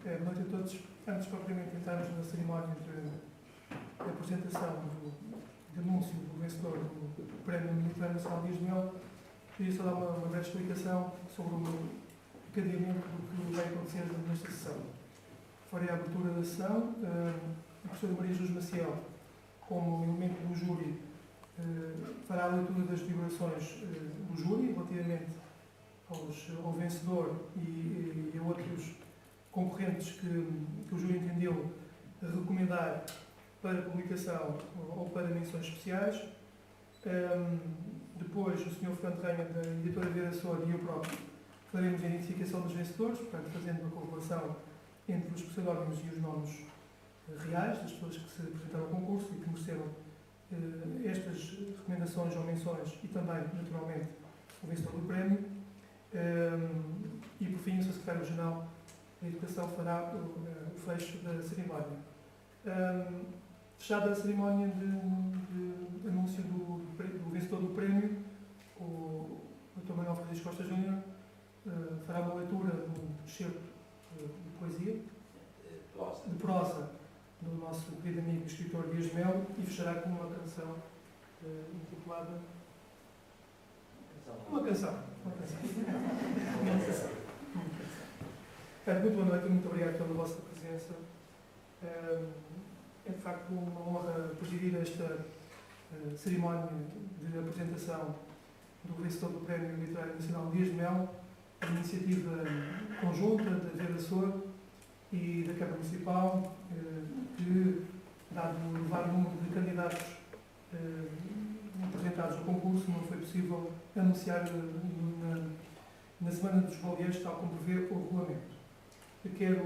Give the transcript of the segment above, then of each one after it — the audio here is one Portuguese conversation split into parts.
Boa noite a todos. Antes propriamente entrarmos na cerimónia de apresentação de anúncio do vencedor do Prémio Mediterrâneo Nacional Dias de Mel, queria só dar uma breve explicação sobre o encadeamento do que vai acontecer nesta sessão. Farei a abertura da sessão. A professora Maria Jesus Maciel, como elemento do júri, fará a leitura das deliberações do júri relativamente ao vencedor e a outros concorrentes que o júri entendeu recomendar para publicação ou para menções especiais. Depois, o Sr. Fernando Reina, da editora Vera Sor, e eu próprio faremos a identificação dos vencedores, portanto, fazendo uma correlação entre os pseudónimos e os nomes reais das pessoas que se apresentaram ao concurso e que mereceram estas recomendações ou menções e também, naturalmente, o vencedor do prémio. E, por fim, o Sr. Secretário-Geral da Educação fará o fecho da cerimónia. Fechada a cerimónia de anúncio do vencedor do prémio, o Dr. Manuel Francisco Costa Júnior fará uma leitura do excerto de poesia, de prosa, do nosso querido amigo escritor Dias de Mel, e fechará com uma canção intitulada Uma canção. Muito boa noite e muito obrigado pela vossa presença. É de facto uma honra presidir esta cerimónia de apresentação do vencedor do Prémio Literário Nacional Dias de Mel, a iniciativa conjunta da Vera Sor e da Câmara Municipal, que, dado o elevado número de candidatos apresentados ao concurso, não foi possível anunciar na Semana dos Baleeiros, tal como prevê o regulamento. Eu quero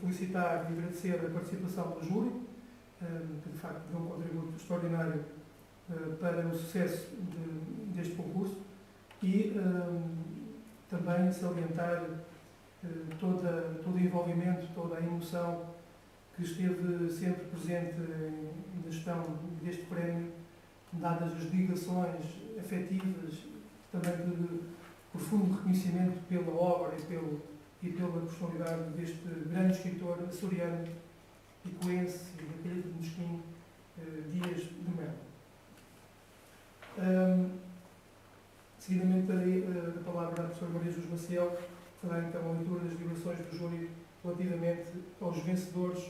felicitar e agradecer a participação do júri, que de facto deu um contributo extraordinário para o sucesso deste concurso, e também salientar todo o envolvimento, toda a emoção que esteve sempre presente na gestão deste prémio, dadas as ligações afetivas, também de profundo reconhecimento pela obra e pela personalidade deste grande escritor açoriano e coense e daquele de Mesquim, Dias de Mel. Seguidamente darei a palavra à professora Maria Jesus Maciel, que fará então a leitura das deliberações do júri relativamente aos vencedores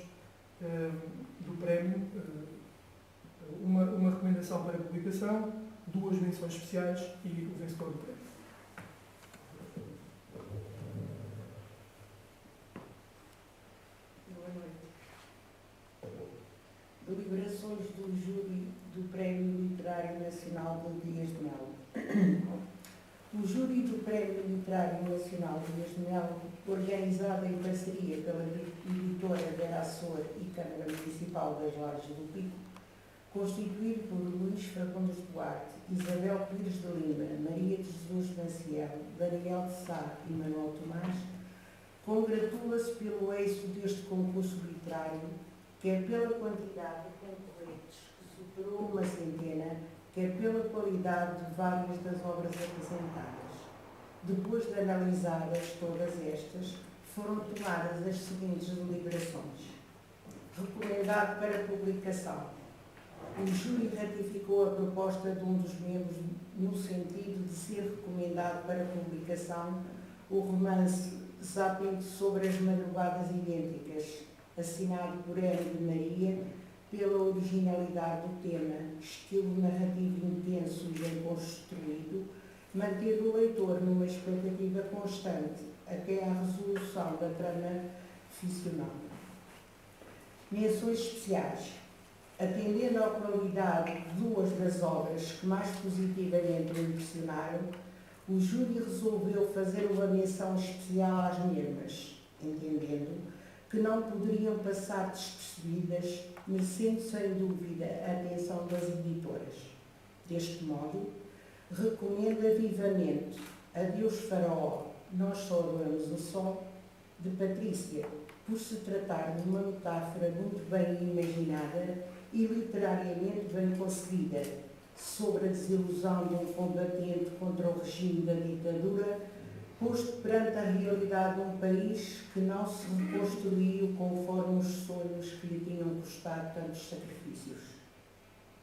do prémio, uma recomendação para publicação, 2 menções especiais e o vencedor do prémio. Boa noite. Deliberações do júri do Prémio Literário Nacional de Dias de Mel. O júri do Prémio Literário Nacional de Dias de Mel, organizado em parceria pela editora Vera Sor e Câmara Municipal das Lajes do Pico, constituído por Luís Fagundes Duarte, Isabel Pires de Lima, Maria de Jesus Maciel, Daniel de Sá e Manuel Tomás, congratula-se pelo êxito deste concurso literário, quer pela quantidade de concorrentes, que superou uma centena, quer pela qualidade de várias das obras apresentadas. Depois de analisadas todas estas, foram tomadas as seguintes deliberações. Recomendado para publicação. O júri ratificou a proposta de um dos membros no sentido de ser recomendado para publicação o romance Zapping sobre as Madrugadas Idênticas, assinado por Hélio de Maria, pela originalidade do tema, estilo narrativo intenso e bem construído, manter o leitor numa expectativa constante até à resolução da trama ficcional. Menções especiais. Atendendo à qualidade de 2 das obras que mais positivamente o impressionaram, o júri resolveu fazer uma menção especial às mesmas, entendendo que não poderiam passar despercebidas, merecendo sem dúvida a atenção das editoras. Deste modo, recomenda vivamente Adeus Faraó, Nós Só Adoramos o Sol, de Patrícia, por se tratar de uma metáfora muito bem imaginada e literariamente bem conseguida, sobre a desilusão de um combatente contra o regime da ditadura, posto perante a realidade de um país que não se reconstruiu conforme os sonhos que lhe tinham custado tantos sacrifícios.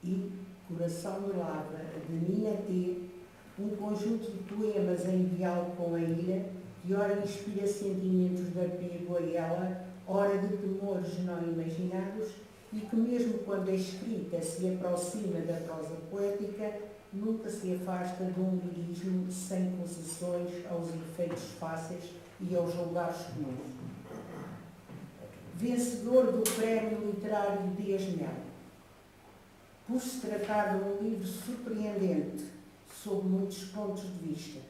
E Coração de Lavra, de Nina T., um conjunto de poemas em diálogo com a ilha, que ora inspira sentimentos de apego a ela, ora de temores não imaginados, e que mesmo quando a escrita se aproxima da prosa poética, nunca se afasta de um lirismo sem concessões aos efeitos fáceis e aos lugares comuns. Vencedor do Prémio Literário Dias de Mel. Por se tratar de um livro surpreendente, sob muitos pontos de vista.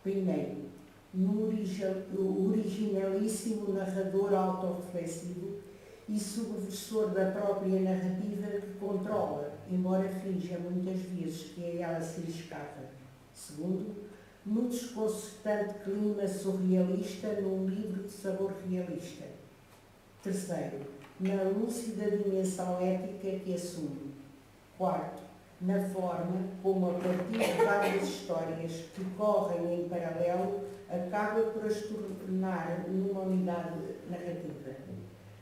Primeiro, no originalíssimo narrador autorreflexivo e subversor da própria narrativa que controla, embora finja muitas vezes que a ela se lhe escapa. Segundo, no desconcertante clima surrealista num livro de sabor realista. Terceiro, na lúcida dimensão ética que assume. Quarto, na forma como, a partir de várias histórias que correm em paralelo, acaba por as tornar numa unidade narrativa.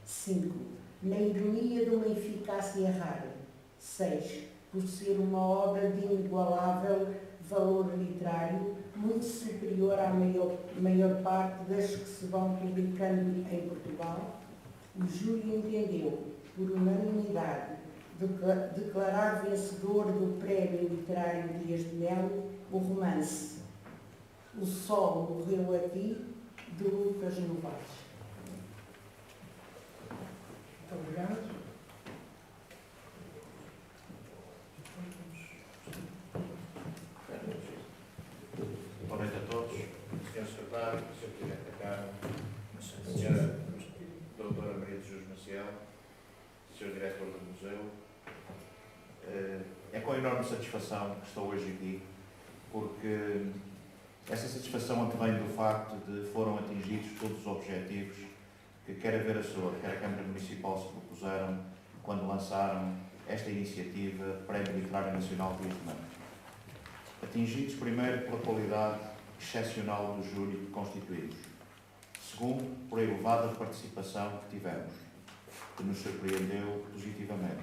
5. Na ironia de uma eficácia rara. 6. Por ser uma obra de inigualável valor literário, muito superior à maior parte das que se vão publicando em Portugal, o júri entendeu, por unanimidade, declarar vencedor do Prémio Literário Dias de Mel o romance O Sol Morreu Aqui, de Lucas Novaes. Muito obrigado. Boa noite a todos. Sr. Secretário, Sr. Presidente da Câmara, Sra. Doutora Maria de Jesus Maciel, Sr. Diretor do Museu. É com enorme satisfação que estou hoje aqui, porque essa satisfação advém do facto de foram atingidos todos os objetivos que quer a Veiraçor, quer a Câmara Municipal se propuseram quando lançaram esta iniciativa Prémio Literário Nacional Dias de Mel. Atingidos primeiro pela qualidade excepcional do júri que constituímos. Segundo, por a elevada participação que tivemos, que nos surpreendeu positivamente.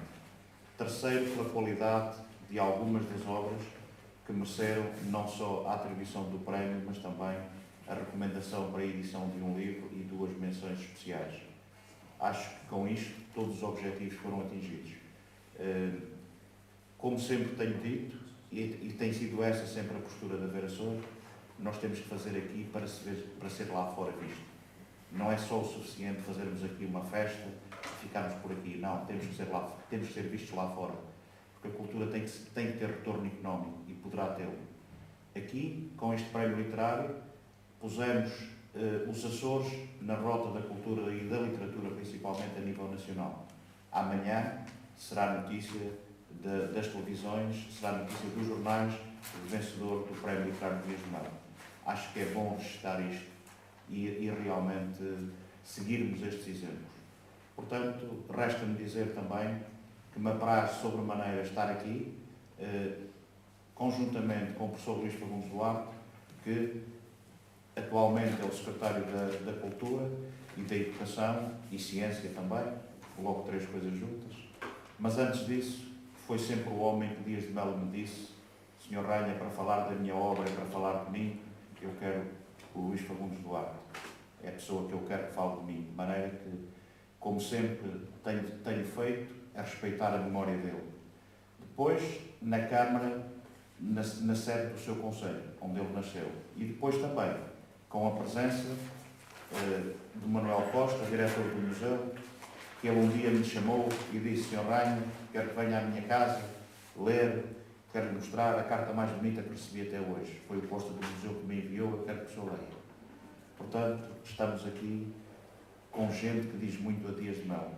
Terceiro, pela qualidade de algumas das obras que mereceram não só a atribuição do prémio, mas também a recomendação para a edição de um livro e 2 menções especiais. Acho que com isto todos os objetivos foram atingidos. Como sempre tenho dito, e tem sido essa sempre a postura da Veiraçor, nós temos que fazer aqui para ser lá fora visto. Não é só o suficiente fazermos aqui uma festa e ficarmos por aqui. Não, temos que ser vistos lá fora. Porque a cultura tem que ter retorno económico e poderá tê-lo. Aqui, com este prémio literário, pusemos os Açores na rota da cultura e da literatura, principalmente a nível nacional. Amanhã será notícia das televisões, será notícia dos jornais, o vencedor do Prémio Literário Dias de Mel. Acho que é bom registrar isto e realmente seguirmos estes exemplos. Portanto, resta-me dizer também que me apraz sobremaneira estar aqui, conjuntamente com o professor Luís Fagundes Duarte, que atualmente é o secretário da Cultura e da Educação e Ciência também, logo 3 coisas juntas. Mas antes disso, foi sempre o homem que Dias de Mel me disse: Sr. Rainha, para falar da minha obra e para falar de mim, eu quero o Luís Fagundes Duarte. É a pessoa que eu quero que fale de mim, de maneira que, como sempre tenho feito, é respeitar a memória dele. Depois, na Câmara, na sede do seu Conselho, onde ele nasceu. E depois também, com a presença de Manuel Costa, diretor do museu, que ele um dia me chamou e disse: Sr. Rainha, quero que venha à minha casa ler, quero mostrar a carta mais bonita que recebi até hoje. Foi o Costa do museu que me enviou, eu quero que o senhor leia. Portanto, estamos aqui com gente que diz muito a Dias de Mel.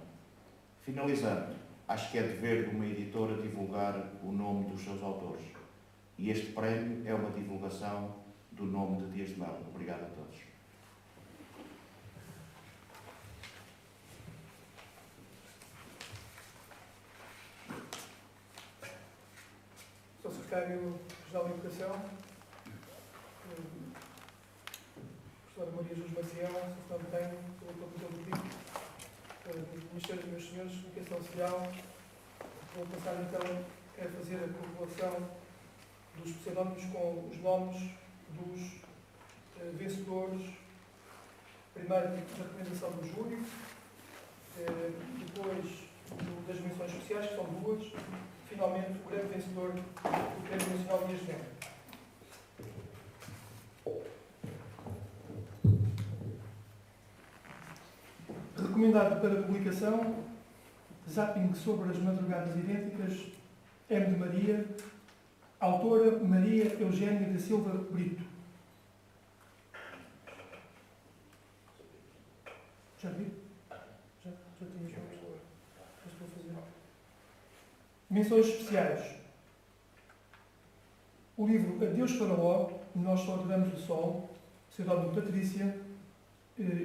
Finalizando, acho que é dever de uma editora divulgar o nome dos seus autores. E este prémio é uma divulgação do nome de Dias de Mel. Obrigado a todos. Sr. Secretário-Geral da Educação, Maciel, Sr. Fernando, Sr. Capitão do Pico, meus senhores e meus senhores, comunicação social. Vou passar então a fazer a correlação dos pseudónimos com os nomes dos vencedores, primeiro da recomendação do júri, depois das menções especiais, que são duas, finalmente o grande vencedor do Prémio Nacional Dias de Melo. Recomendado para publicação, Zapping sobre as Madrugadas Idênticas, M. de Maria, autora Maria Eugénia da Silva Brito. Já vi? Já tinha estou a fazer. Menções especiais. O livro Adeus Faraó, Nós Só Adoramos o Sol, pseudónimo Patrícia,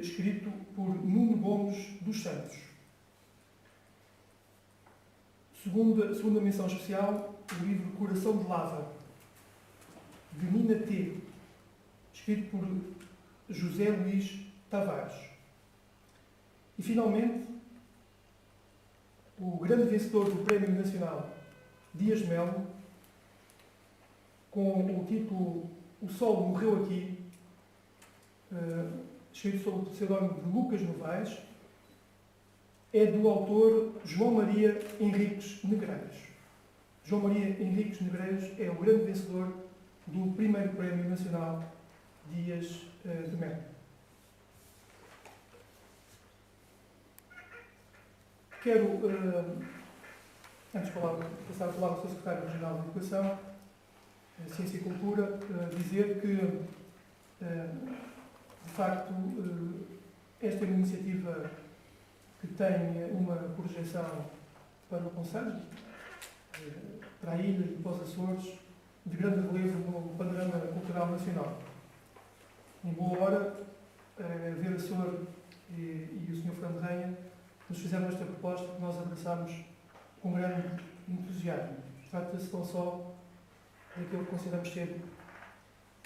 escrito por Nuno Gomes dos Santos. Segunda menção especial, o livro Coração de Lava, de Nina T., escrito por José Luís Tavares. E, finalmente, o grande vencedor do Prémio Nacional Dias de Melo, com o título O Sol Morreu Aqui, escrito sob o pseudónimo de Lucas Novaes, é do autor João Maria Henriques Negreiros. João Maria Henriques Negreiros é o grande vencedor do primeiro Prémio Nacional Dias de Melo. Quero, antes de passar a falar ao Sr. Secretário Regional de Educação, Ciência e Cultura, dizer que, de facto, esta é uma iniciativa que tem uma projeção para o Conselho, para a ilha e para os Açores, de grande relevo no panorama cultural nacional. Em boa hora, ver o Sr. e o Sr. Fernando Renha nos fizeram esta proposta que nós abraçámos com grande entusiasmo. Trata-se tão só daquilo que consideramos ser,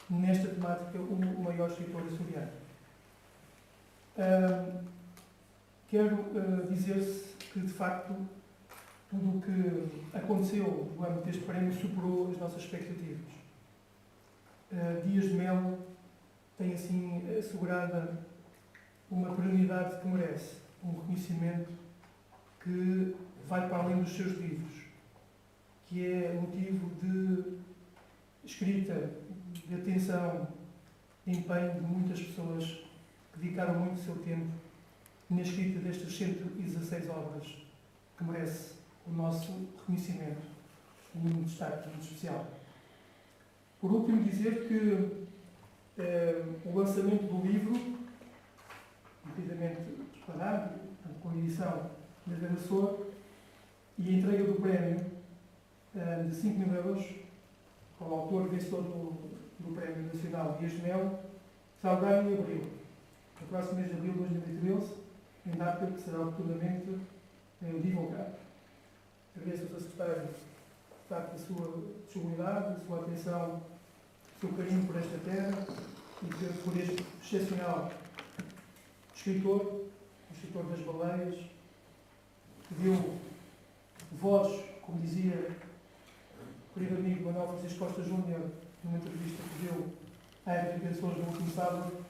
nesta temática, o maior escritor açoriano. Quero dizer-se que, de facto, tudo o que aconteceu no âmbito deste prémio superou as nossas expectativas. Dias de Melo tem, assim, assegurada uma perenidade que merece, um reconhecimento que vai para além dos seus livros, que é motivo de escrita, de atenção, de empenho de muitas pessoas que dedicaram muito o seu tempo na escrita destas 116 obras, que merece o nosso reconhecimento e um destaque muito especial. Por último, dizer que o lançamento do livro, devidamente preparado, com a edição da Venezuela, e a entrega do prémio de 5.000 euros ao autor vencedor do Prémio Nacional Dias de Melo, será lugar em abril, no próximo mês de abril de 2013, em data que será oportunamente divulgada. Agradeço ao Sr. Secretário da sua disponibilidade, da sua atenção, do seu carinho por esta terra e por este excepcional escritor, o escritor das baleias, que deu voz, como dizia o querido amigo Manuel Francisco Costa Júnior, numa entrevista que deu à Época de Açores no último sábado,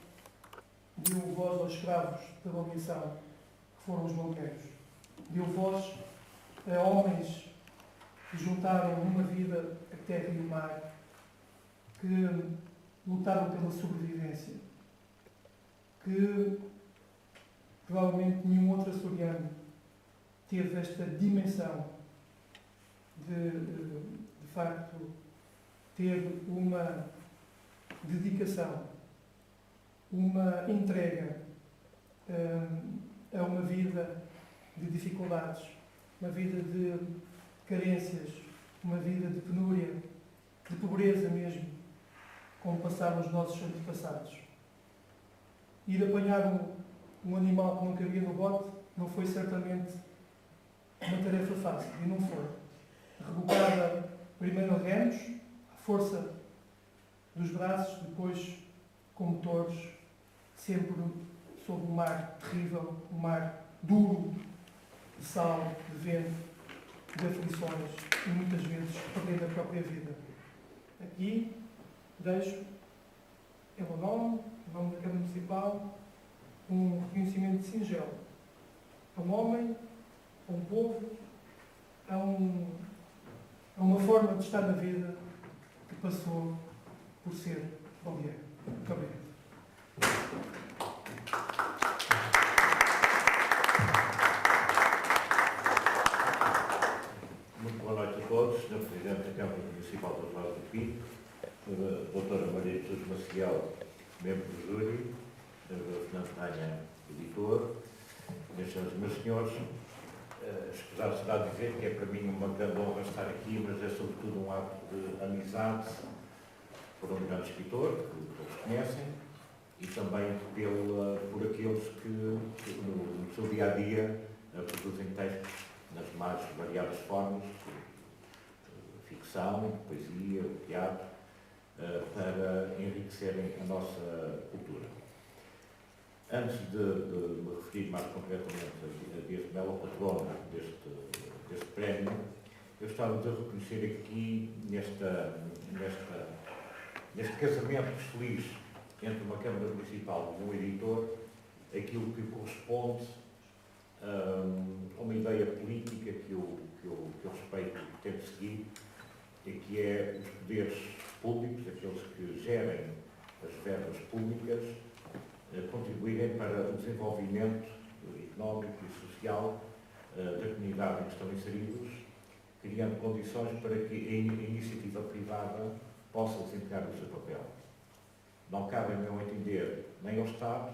deu voz aos escravos da baleação, que foram os banqueiros. Deu voz a homens que juntaram numa vida a terra e o mar, que lutaram pela sobrevivência, que provavelmente nenhum outro açoriano teve esta dimensão de facto, ter uma dedicação, uma entrega a uma vida de dificuldades, uma vida de carências, uma vida de penúria, de pobreza mesmo, como passaram os nossos antepassados. Ir apanhar um animal que não cabia no bote não foi certamente uma tarefa fácil, e não foi. Rebocada primeiro a remos, a força dos braços, depois com motores, sempre sob um mar terrível, um mar duro, de sal, de vento, de aflições e muitas vezes perdendo a própria vida. Aqui deixo em meu nome, em nome da Câmara Municipal, um reconhecimento singelo a um homem, a um povo, a uma forma de estar na vida que passou por ser Balieiro. Muito obrigado. Muito boa noite a todos. Sr. Presidente da Câmara Municipal de Vaz do Pinto, Doutora Maria Jesus Maciel, membro do júri, Sr. Fernando Tanha, editor, minhas senhoras e meus senhores, escusado será dizer que é para mim uma grande honra estar aqui, mas é sobretudo um ato de amizade por um grande escritor, que todos conhecem, e também por aqueles que no seu dia-a-dia produzem textos nas mais variadas formas, ficção, poesia, teatro, para enriquecerem a nossa cultura. Antes de me referir mais concretamente a Dias de Melo, patrono deste prémio, eu gostava de reconhecer aqui, neste casamento feliz entre uma Câmara Municipal e um editor, aquilo que corresponde a uma ideia política que eu respeito e tento seguir, e que é os poderes públicos, aqueles que gerem as verbas públicas, contribuírem para o desenvolvimento económico e social da comunidade em que estão inseridos, criando condições para que a iniciativa privada possa desempenhar o seu papel. Não cabe, a meu entender, nem ao Estado,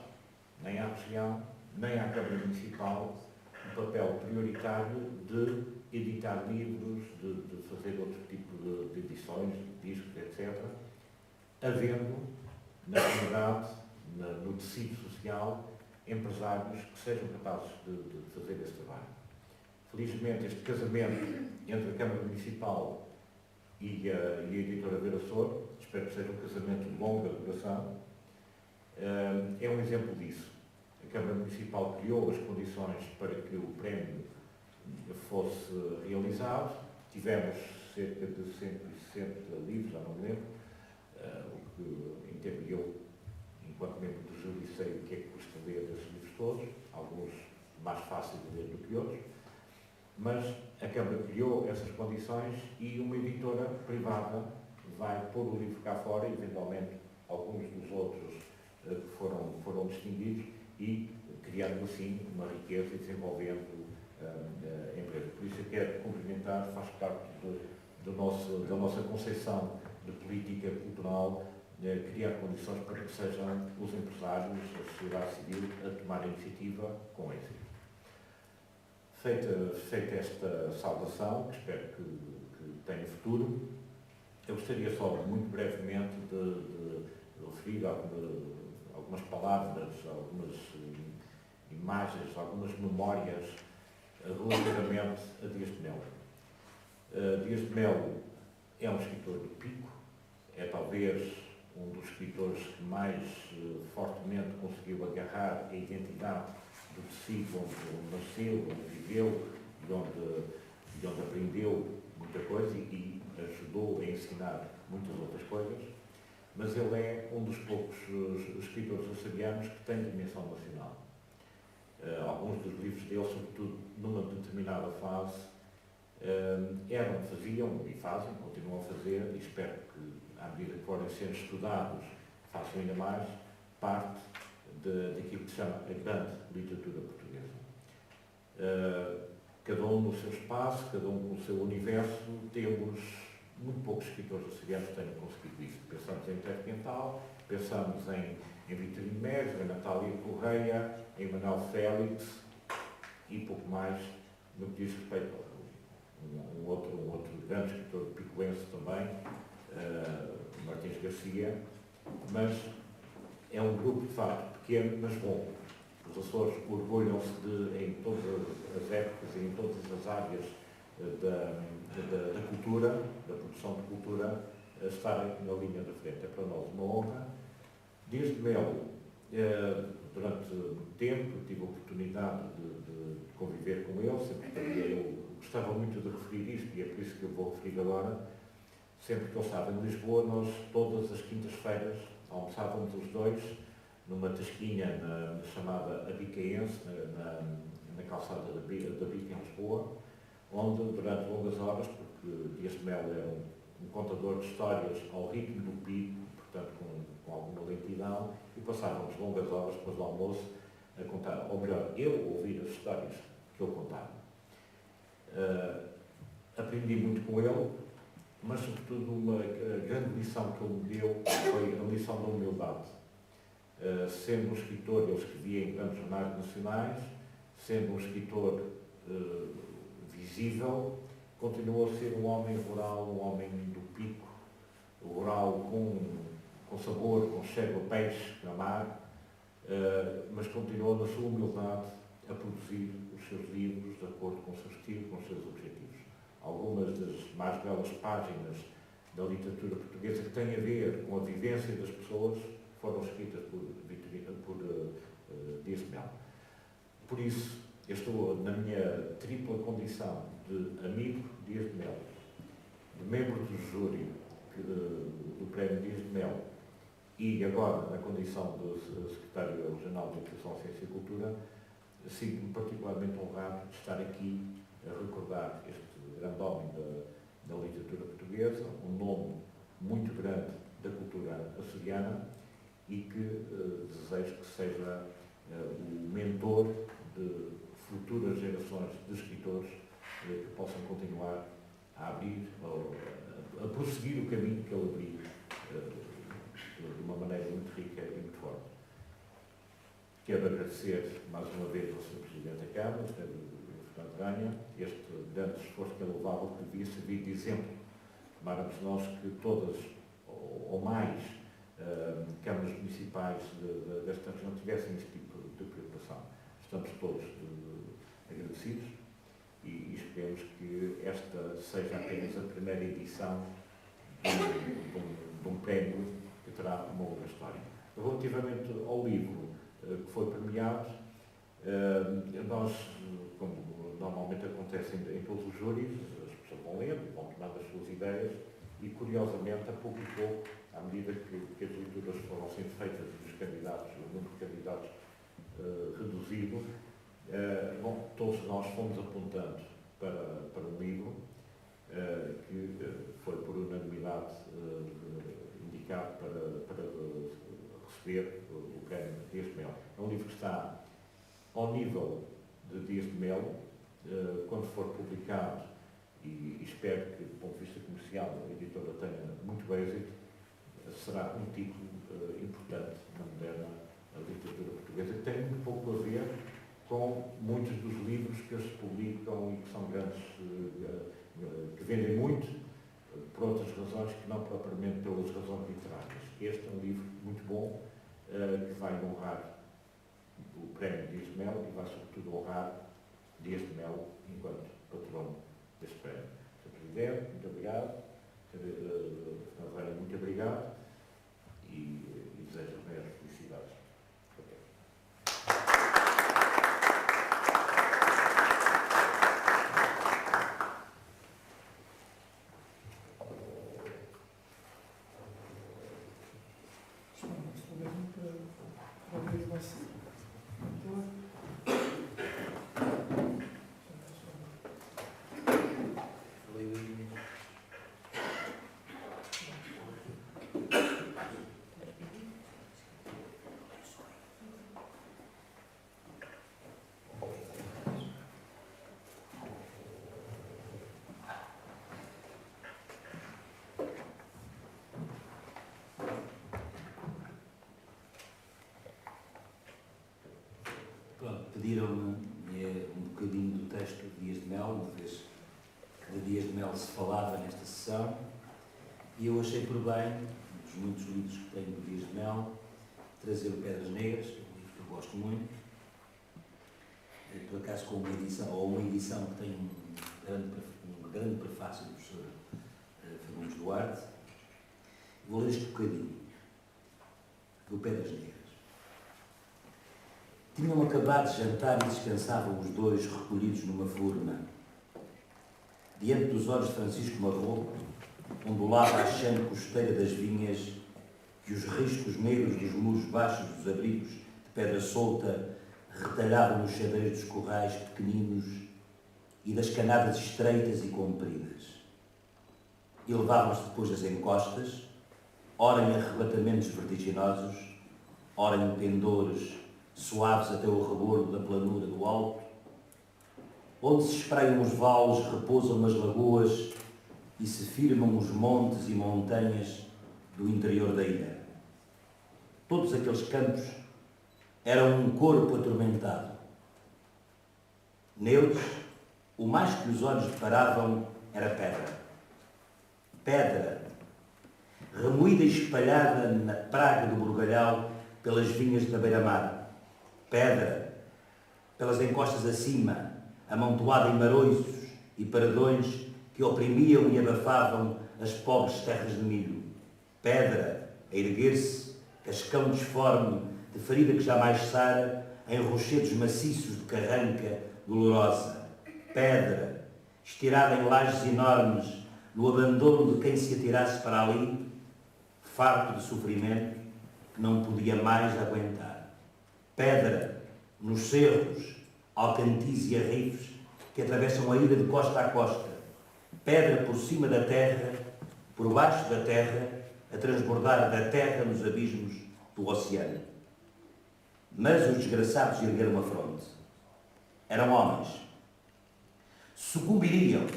nem à região, nem à Câmara Municipal, o papel prioritário de editar livros, de fazer outro tipo de edições, de discos, etc., havendo na comunidade, no tecido social, empresários que sejam capazes de fazer esse trabalho. Felizmente, este casamento entre a Câmara Municipal e a editora Vera Sor, espero que seja um casamento de longa duração, é um exemplo disso. A Câmara Municipal criou as condições para que o prémio fosse realizado. Tivemos cerca de 160 livros, já não me lembro, o que, em termos, eu, enquanto membro do júri, sei o que é que custa ler esses livros todos, alguns mais fáceis de ler do que outros, mas a Câmara criou essas condições e uma editora privada vai pôr o livro cá fora, eventualmente alguns dos outros que foram distinguidos, e criando assim uma riqueza e desenvolvendo a empresa. Por isso eu quero cumprimentar, faz parte da nossa concepção de política cultural, criar condições para que sejam os empresários, a sociedade civil, a tomar a iniciativa com êxito. Feita esta saudação, que espero que tenha futuro, eu gostaria só, muito brevemente, de referir algumas palavras, algumas imagens, algumas memórias relativamente a Dias de Melo. Dias de Melo é um escritor de pico, é talvez um dos escritores que mais fortemente conseguiu agarrar a identidade do tecido onde nasceu, onde viveu e onde aprendeu muita coisa e ajudou a ensinar muitas outras coisas, mas ele é um dos poucos escritores açorianos que tem dimensão nacional. Alguns dos livros dele, sobretudo numa determinada fase, faziam e fazem, continuam a fazer, e espero que, à medida que forem sendo estudados, façam ainda mais parte daquilo que se chama a grande literatura portuguesa. Cada um no seu espaço, cada um no seu universo, temos muito poucos escritores açorianos que tenham conseguido isso. Pensamos em Terra Quental, pensamos em Vitorino Mérez, em Natália Correia, em Manuel Félix e pouco mais no que diz respeito a um outro grande escritor picoense também, Martins Garcia, mas é um grupo de facto pequeno, mas bom. Os Açores orgulham-se de, em todas as épocas e em todas as áreas da cultura, da produção de cultura, estarem na linha da frente. É para nós uma honra. Dias de Melo Durante muito tempo tive a oportunidade de conviver com ele, sempre que eu gostava muito de referir isto, e é por isso que eu vou referir agora. Sempre que ele estava em Lisboa, nós todas as quintas-feiras almoçávamos os dois numa tasquinha chamada Abicaense, na calçada da Bica em Lisboa, onde durante longas horas, porque Dias de Melo era um contador de histórias ao ritmo do pico, portanto com alguma lentidão, e passávamos longas horas depois do almoço a contar, ou melhor, eu ouvir as histórias que ele contava. Aprendi muito com ele, mas sobretudo uma grande lição que ele me deu foi a lição da humildade. Sendo um escritor, ele escrevia em grandes jornais nacionais, sendo um escritor visível, continuou a ser um homem rural, um homem do pico, rural com sabor, com cheiro a peixe, a mar, mas continuou na sua humildade a produzir os seus livros de acordo com o seu estilo, com os seus objetivos. Algumas das mais belas páginas da literatura portuguesa que têm a ver com a vivência das pessoas foram escritas por Dias de Melo. Por isso, eu estou na minha tripla condição de amigo Dias de Melo, de membro do júri do Prémio Dias de Melo e agora na condição de secretário regional de Educação, Ciência e Cultura, sinto-me particularmente honrado de estar aqui a recordar este grande homem da literatura portuguesa, um nome muito grande da cultura açoriana e que desejo que seja o mentor de futuras gerações de escritores que possam continuar a abrir, a prosseguir o caminho que ele abriu de uma maneira muito rica e muito forte. Quero agradecer mais uma vez ao Sr. Presidente da Câmara, o Sr. Fernando Ranha, este grande esforço que ele levava, que devia servir de exemplo. Tomáramos nós que todas, ou mais, câmaras municipais desta região tivessem este tipo de preocupação. Estamos todos agradecidos e esperemos que esta seja apenas a primeira edição de um prémio que terá uma outra história. Relativamente ao livro que foi premiado, nós, como normalmente acontece em todos os júris, as pessoas vão lendo, vão tomando as suas ideias e, curiosamente, a pouco e pouco, à medida que as leituras foram sendo feitas e os candidatos, o número de candidatos reduzido, todos nós fomos apontando para um livro que foi por unanimidade indicado para receber o prémio Dias de Melo. É um livro que está ao nível de Dias de Melo, quando for publicado, e espero que, do ponto de vista comercial, a editora tenha muito êxito, será um título importante na moderna literatura portuguesa, que tem muito pouco a ver com muitos dos livros que se publicam e que são grandes, que vendem muito, por outras razões que não propriamente pelas razões literárias. Este é um livro muito bom, que vai honrar o prémio Dias de Melo e vai, sobretudo, honrar Dias de Melo enquanto patrono deste prémio. Sr. Presidente, muito obrigado. Sr. Fernando, muito obrigado e desejo as maiores felicidades. Pediram-me um bocadinho do texto de Dias de Melo, uma vez que de Dias de Melo se falava nesta sessão, e eu achei por bem, dos muitos livros que tenho do Dias de Melo, trazer o Pedras Negras, que é um livro que eu gosto muito, por acaso com uma edição que tem um grande prefácio do professor Fagundes Duarte. Vou ler este bocadinho do Pedras Negras. Tinham acabado de jantar e descansavam os dois recolhidos numa furna. Diante dos olhos de Francisco Marrou, ondulava a chã costeira das vinhas e os riscos negros dos muros baixos dos abrigos de pedra solta retalhavam nos xadrez dos corrais pequeninos e das canadas estreitas e compridas. E levavam-se depois das encostas, ora em arrebatamentos vertiginosos, ora em pendores suaves até o rebordo da planura do alto, onde se espreiam os vales, repousam as lagoas e se firmam os montes e montanhas do interior da ilha. Todos aqueles campos eram um corpo atormentado. Neles, o mais que os olhos deparavam era pedra. Pedra, remoída e espalhada na praga do Burgalhau pelas vinhas da beira-mar. Pedra, pelas encostas acima, amontoada em maroiços e paredões que oprimiam e abafavam as pobres terras de milho. Pedra, a erguer-se, cascão disforme de ferida que jamais sara, em rochedos maciços de carranca dolorosa. Pedra, estirada em lajes enormes, no abandono de quem se atirasse para ali, farto de sofrimento que não podia mais aguentar. Pedra, nos cerros, alcantis e arrifes que atravessam a ilha de costa a costa. Pedra por cima da terra, por baixo da terra, a transbordar da terra nos abismos do oceano. Mas os desgraçados ergueram a fronte. Eram homens. Sucumbiriam,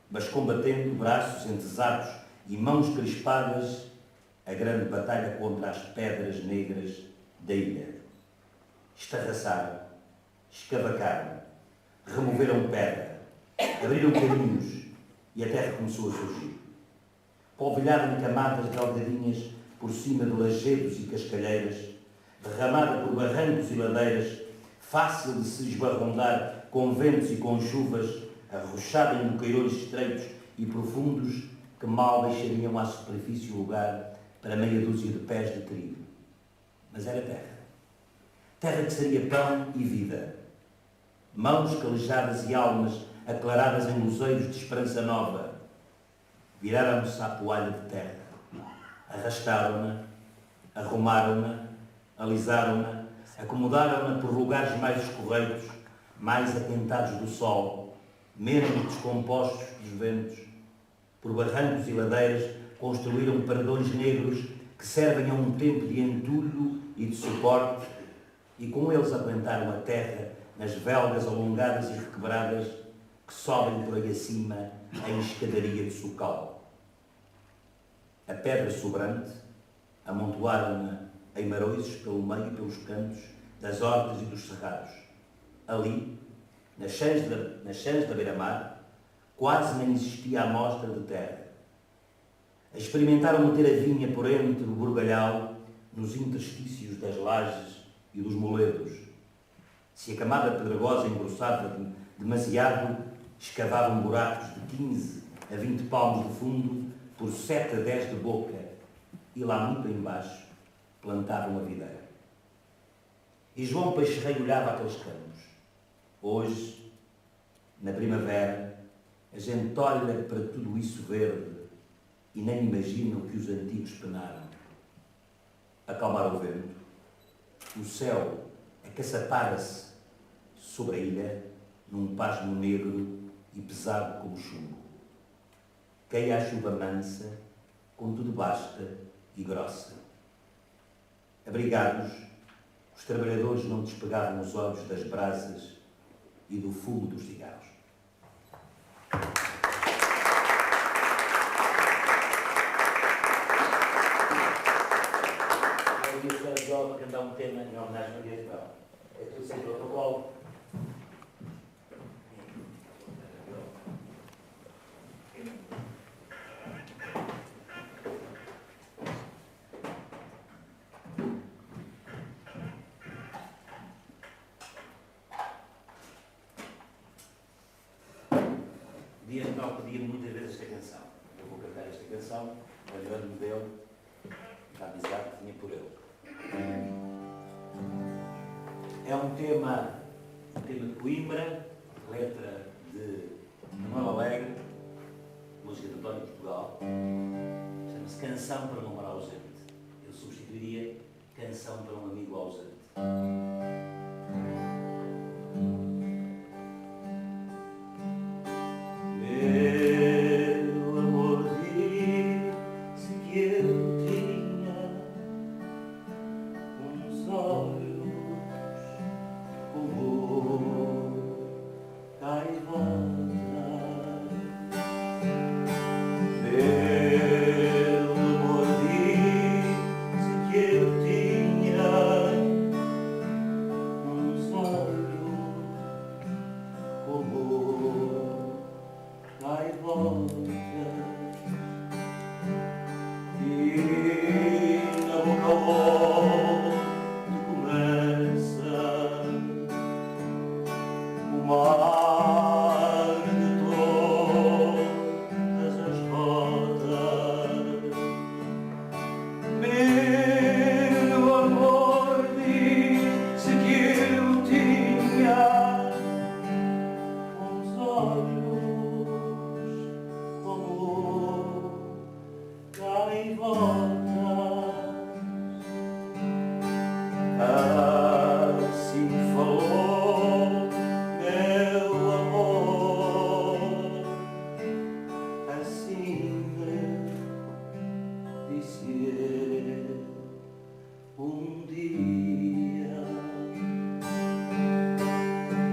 mas combatendo, braços entesados e mãos crispadas, a grande batalha contra as pedras negras da ilha. Estarraçaram, escavacaram, removeram pedra, abriram caminhos e a terra começou a surgir. Polvilhada em camadas delgadinhas por cima de lajedos e cascalheiras, derramada por barrancos e ladeiras, fácil de se esbarrondar com ventos e com chuvas, arrochada em boqueirões estreitos e profundos que mal deixariam à superfície lugar para meia dúzia de pés de trigo. Mas era terra. Terra que seria pão e vida. Mãos calejadas e almas aclaradas em luzeiros de esperança nova. Viraram-se à poalha de terra. Arrastaram-na, arrumaram-na, alisaram-na, acomodaram-na por lugares mais escorreitos, mais atentados do sol, menos descompostos dos ventos. Por barrancos e ladeiras construíram paredões negros que servem a um tempo de entulho e de suporte, e com eles aguentaram a terra nas velgas alongadas e requebradas que sobem por aí acima em escadaria de socal. A pedra sobrante amontoaram-na em maroiços pelo meio e pelos cantos das hortas e dos cerrados. Ali, nas chãs da beira-mar, quase nem existia amostra de terra. Experimentaram meter a vinha por entre o burgalhau, nos interstícios das lajes e dos moledos. Se a camada pedregosa engrossava demasiado, escavavam buracos de 15 a 20 palmos de fundo, por 7 a 10 de boca, e lá muito embaixo plantavam a videira. E João Peixerreiro olhava aqueles campos. Hoje, na primavera, a gente olha para tudo isso verde e nem imagina o que os antigos penaram. Acalmar o vento, o céu acaçapara-se sobre a ilha num pasmo negro e pesado como chumbo. Caía a chuva mansa, contudo basta e grossa. Abrigados, os trabalhadores não despegavam os olhos das brasas e do fumo dos cigarros. Eu ia a João para cantar um tema em homenagem ao Dias de Mel. É tudo sem protocolo. Dias de Mel pedia muitas vezes esta canção. Eu vou cantar esta canção, lembrando-me dele, da amizade que tinha por ele. É um tema de Coimbra, letra de Manuel Alegre, música de António Portugal. Chama-se Canção para um Amor Ausente. Eu substituiria Canção para um Amigo Ausente. Meu amor, disse que eu tinha uns olhos como gaivota. Meu amor, disse que eu tinha uns olhos como gaivota. E na boca onde começa o mar de todas as rodas, meu amor, disse que eu tinha uns olhos como gaivotas. Assim falou meu amor, assim disse ele dia.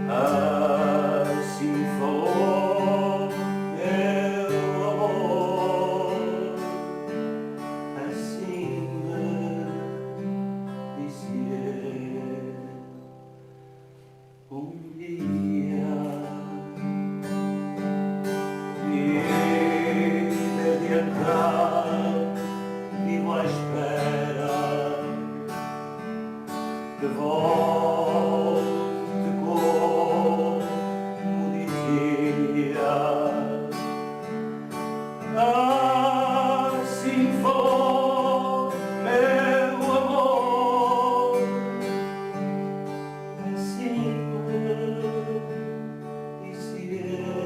Assim falou meu amor, assim disse ele dia. E desde então vivo à espera que volte como dizia. Assim falou meu amor, assim disse ele dia.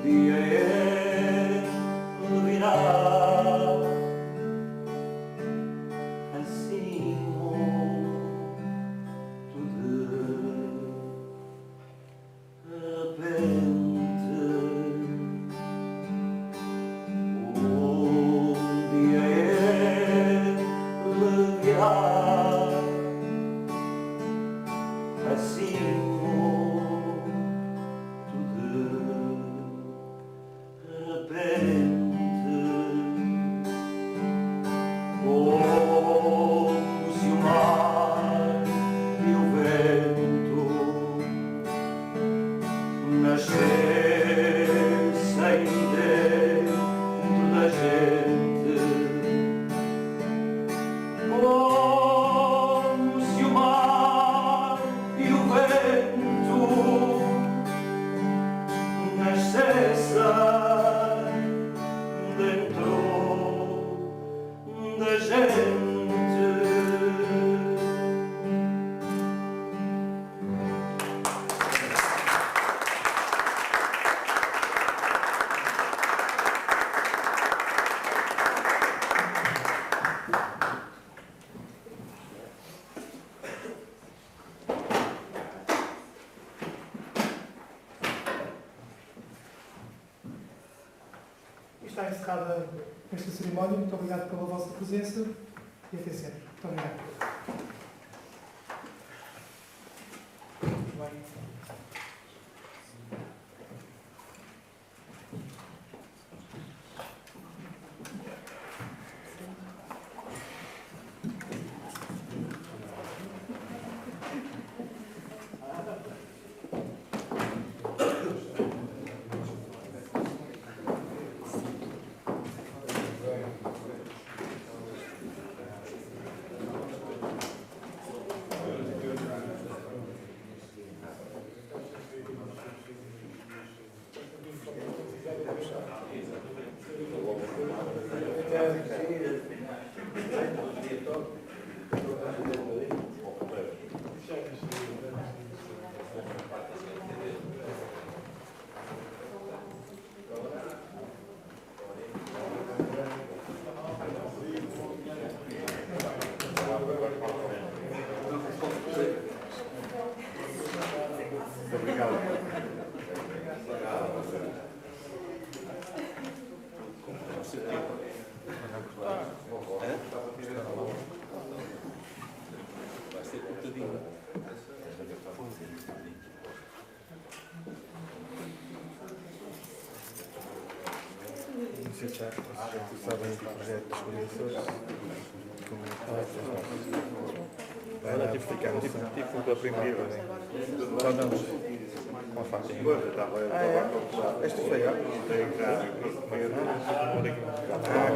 Dia ele virá, assim de repente. Dia ele virá, assim repente, como se o mar e o vento nascessem dentro da gente, como se o mar e o vento nascessem dentro da gente. Está encerrada esta cerimónia. Muito obrigado pela vossa presença e até sempre. Muito obrigado. Muito bem. Vai ser cortadinho. Não sei se já sabem do projeto dos conhecedores. Vai explicar, tipo da primeira, né? Só não. Uma faixa. Esta foi a?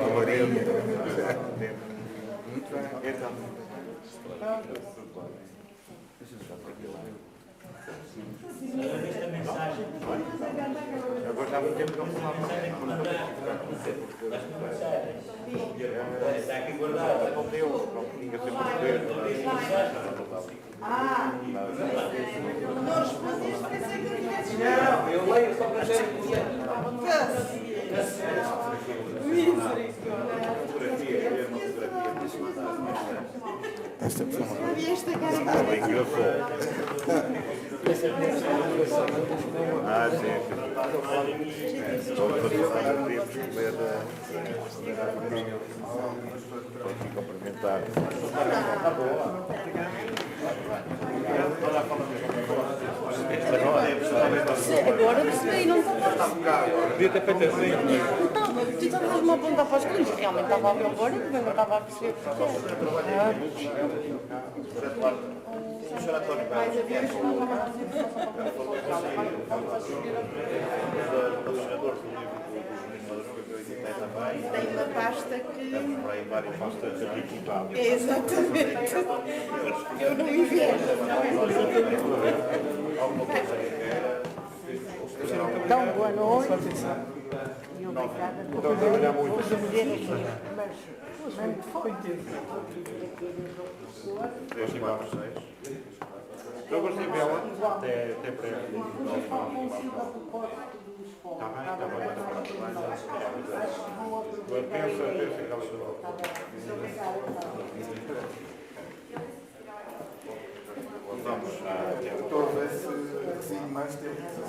Colorinha. Esta mensagem. Agora já há muito tempo que não falava. Está aqui guardado. Não deu, não tinha sempre poder. Não, Eu leio só para ser. Esta pessoa Bem engraçou. Ah, sim. Vamos fazer comer estou aqui cumprimentar. Está boa. Agora percebi, não estava. Podia ter feito assim. Não estava. Tu estavas-me a apontar para os clientes. Realmente estava a ver agora e também não estava a perceber porque O Sr. António vai tem uma pasta que. vai várias pastas equipadas. É exatamente. Eu não me vejo. Então, boa noite. E obrigada por trabalhar muito. ver aqui. Mas Foi intenso. Eu gostei dela. Até breve. Está bem, pensa que ela vamos. Talvez se mais tempo.